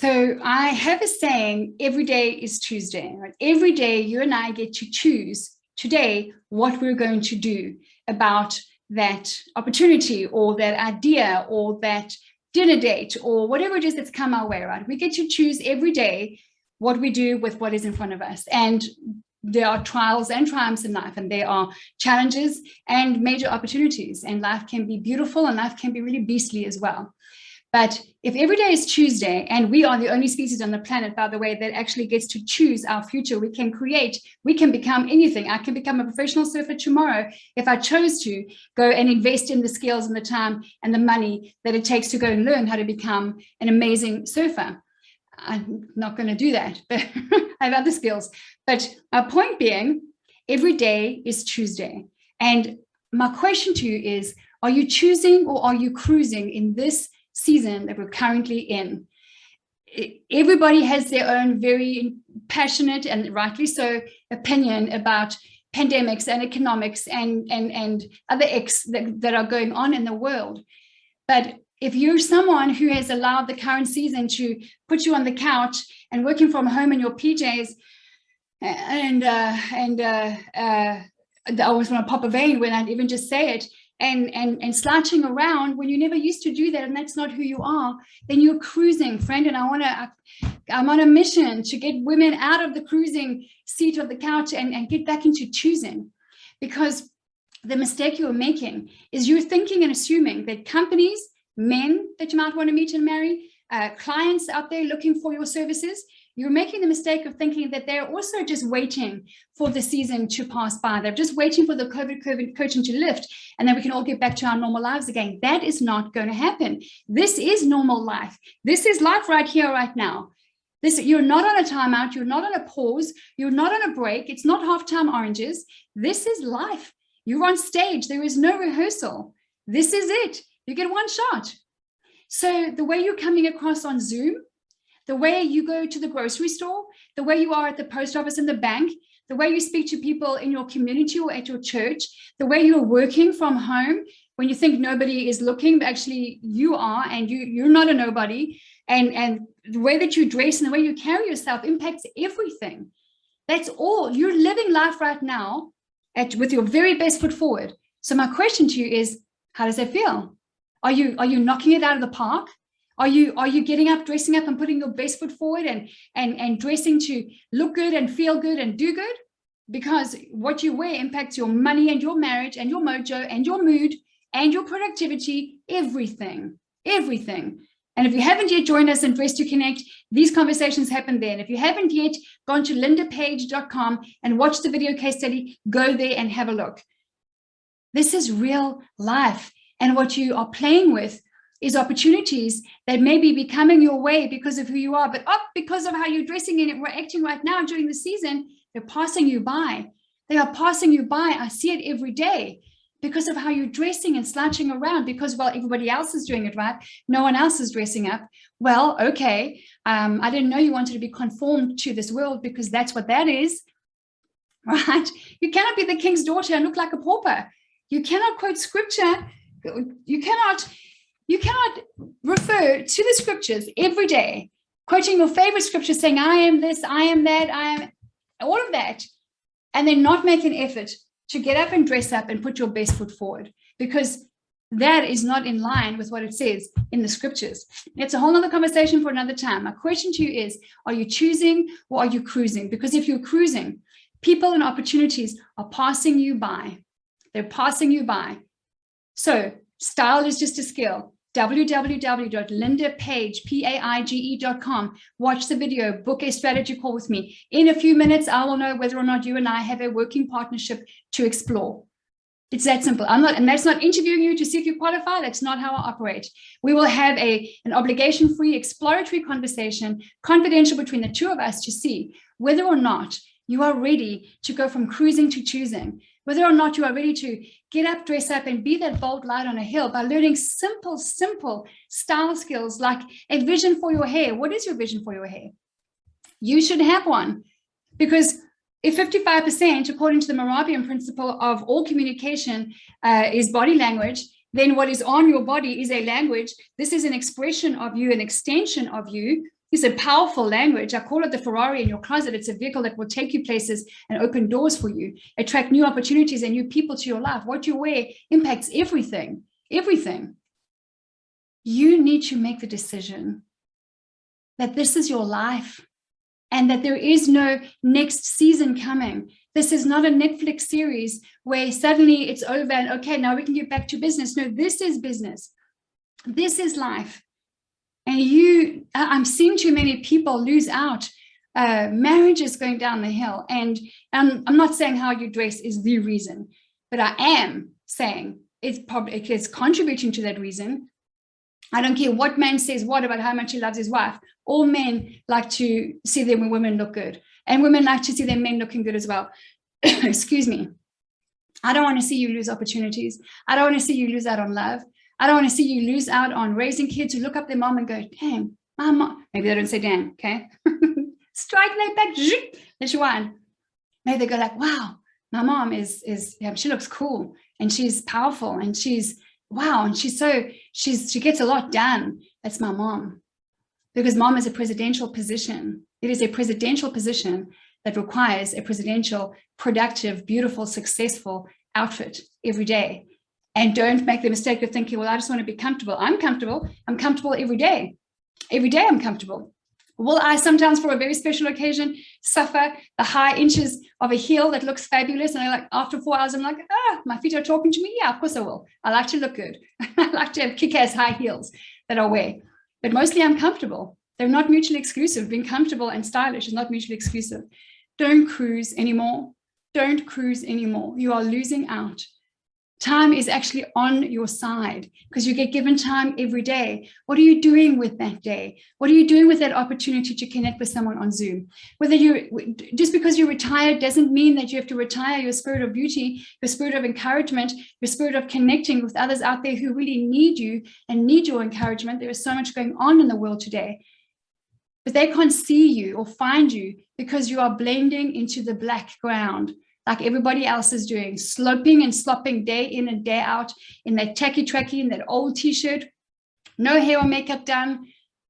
So I have a saying, every day is Tuesday. Right? Every day you and I get to choose today what we're going to do about that opportunity or that idea or that dinner date or whatever it is that's come our way, right? We get to choose every day what we do with what is in front of us. And there are trials and triumphs in life, and there are challenges and major opportunities, and life can be beautiful and life can be really beastly as well. But if every day is Tuesday, and we are the only species on the planet, by the way, that actually gets to choose our future, we can create, we can become anything. I can become a professional surfer tomorrow if I chose to go and invest in the skills and the time and the money that it takes to go and learn how to become an amazing surfer. I'm not going to do that, but I have other skills. But my point being, every day is Tuesday. And my question to you is, are you choosing or are you cruising in this season that we're currently in? Everybody has their own very passionate and rightly so opinion about pandemics and economics and other that are going on in the world. But if you're someone who has allowed the current season to put you on the couch and working from home in your PJs, and I always want to pop a vein when I even just say it, and slouching around when you never used to do that, and that's not who you are, then you're cruising, friend. And I'm on a mission to get women out of the cruising seat of the couch and get back into choosing. Because the mistake you're making is you're thinking and assuming that companies, men that you might want to meet and marry, clients out there looking for your services, you're making the mistake of thinking that they're also just waiting for the season to pass by. They're just waiting for the COVID curtain to lift, and then we can all get back to our normal lives again. That is not going to happen. This is normal life. This is life right here, right now. You're not on a timeout. You're not on a pause. You're not on a break. It's not halftime oranges. This is life. You're on stage. There is no rehearsal. This is it. You get one shot. So the way you're coming across on Zoom, the way you go to the grocery store, the way you are at the post office and the bank, the way you speak to people in your community or at your church, the way you're working from home when you think nobody is looking, but actually you are, and you're not a nobody, and the way that you dress and the way you carry yourself impacts everything. That's all. You're living life right now with your very best foot forward. So my question to you is, how does that feel? Are you knocking it out of the park? Are you getting up, dressing up and putting your best foot forward and dressing to look good and feel good and do good? Because what you wear impacts your money and your marriage and your mojo and your mood and your productivity, everything. And if you haven't yet joined us in Dress to Connect, these conversations happen there. And if you haven't yet gone to lindapage.com and watched the video case study, go there and have a look. This is real life. And what you are playing with is opportunities that may be coming your way because of who you are, but because of how you're dressing and acting right now during the season, they're passing you by. They are passing you by. I see it every day because of how you're dressing and slouching around, because, well, everybody else is doing it right. No one else is dressing up. Well, okay. I didn't know you wanted to be conformed to this world, because that's what that is, right? You cannot be the king's daughter and look like a pauper. You cannot quote scripture. You cannot refer to the scriptures every day, quoting your favorite scripture, saying, I am this, I am that, I am all of that, and then not make an effort to get up and dress up and put your best foot forward, because that is not in line with what it says in the scriptures. It's a whole other conversation for another time. My question to you is, are you choosing or are you cruising? Because if you're cruising, people and opportunities are passing you by. They're passing you by. So style is just a skill. www.lindapage.com. Watch the video, book a strategy call with me. In a few minutes, I will know whether or not you and I have a working partnership to explore. It's that simple. And that's not interviewing you to see if you qualify. That's not how I operate. We will have an obligation-free exploratory conversation, confidential between the two of us, to see whether or not you are ready to go from cruising to choosing, whether or not you are ready to get up, dress up, and be that bold light on a hill by learning simple style skills like a vision for your hair. What is your vision for your hair? You should have one, because if 55%, according to the Moravian principle of all communication, is body language, then what is on your body is a language. This is an expression of you, an extension of you. It's a powerful language. I call it the Ferrari in your closet. It's a vehicle that will take you places and open doors for you, attract new opportunities and new people to your life. What you wear impacts everything, everything. You need to make the decision that this is your life and that there is no next season coming. This is not a Netflix series where suddenly it's over and okay, now we can get back to business. No, this is business. This is life. And I'm seeing too many people lose out. Marriage is going down the hill. And I'm not saying how you dress is the reason, but I am saying it's contributing to that reason. I don't care what man says what about how much he loves his wife. All men like to see them women look good. And women like to see their men looking good as well. Excuse me. I don't want to see you lose opportunities. I don't want to see you lose out on love. I don't want to see you lose out on raising kids who look up their mom and go, damn, my mom. Maybe they don't say damn, okay? Strike that back, let you wind. Maybe they go like, wow, my mom she looks cool and she's powerful and she's, wow, and she gets a lot done. That's my mom. Because mom is a presidential position. It is a presidential position that requires a presidential, productive, beautiful, successful outfit every day. And don't make the mistake of thinking, well, I just want to be comfortable. I'm comfortable. I'm comfortable every day. Every day I'm comfortable. Will I sometimes, for a very special occasion, suffer the high inches of a heel that looks fabulous? And after 4 hours, I'm like, my feet are talking to me. Yeah, of course I will. I like to look good. I like to have kick-ass high heels that I wear. But mostly I'm comfortable. They're not mutually exclusive. Being comfortable and stylish is not mutually exclusive. Don't cruise anymore. Don't cruise anymore. You are losing out. Time is actually on your side because you get given time every day. What are you doing with that day? What are you doing with that opportunity to connect with someone on Zoom? Just because you're retired doesn't mean that you have to retire your spirit of beauty, your spirit of encouragement, your spirit of connecting with others out there who really need you and need your encouragement. There is so much going on in the world today. But they can't see you or find you because you are blending into the background like everybody else is doing, sloping and slopping day in and day out in that tacky-tracky, in that old t-shirt, no hair or makeup done.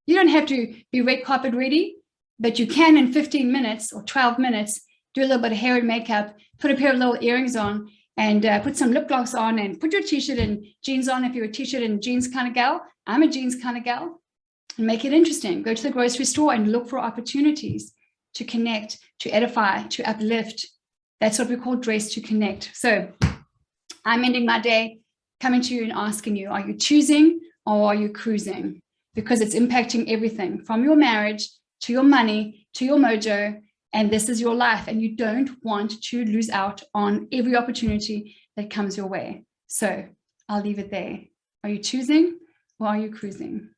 You don't have to be red carpet ready, but you can in 15 minutes or 12 minutes, do a little bit of hair and makeup, put a pair of little earrings on and put some lip gloss on and put your t-shirt and jeans on if you're a t-shirt and jeans kind of gal. I'm a jeans kind of gal. And make it interesting. Go to the grocery store and look for opportunities to connect, to edify, to uplift. That's what we call dress to connect. So I'm ending my day coming to you and asking you, are you choosing or are you cruising? Because it's impacting everything from your marriage to your money, to your mojo, and this is your life. And you don't want to lose out on every opportunity that comes your way. So I'll leave it there. Are you choosing or are you cruising?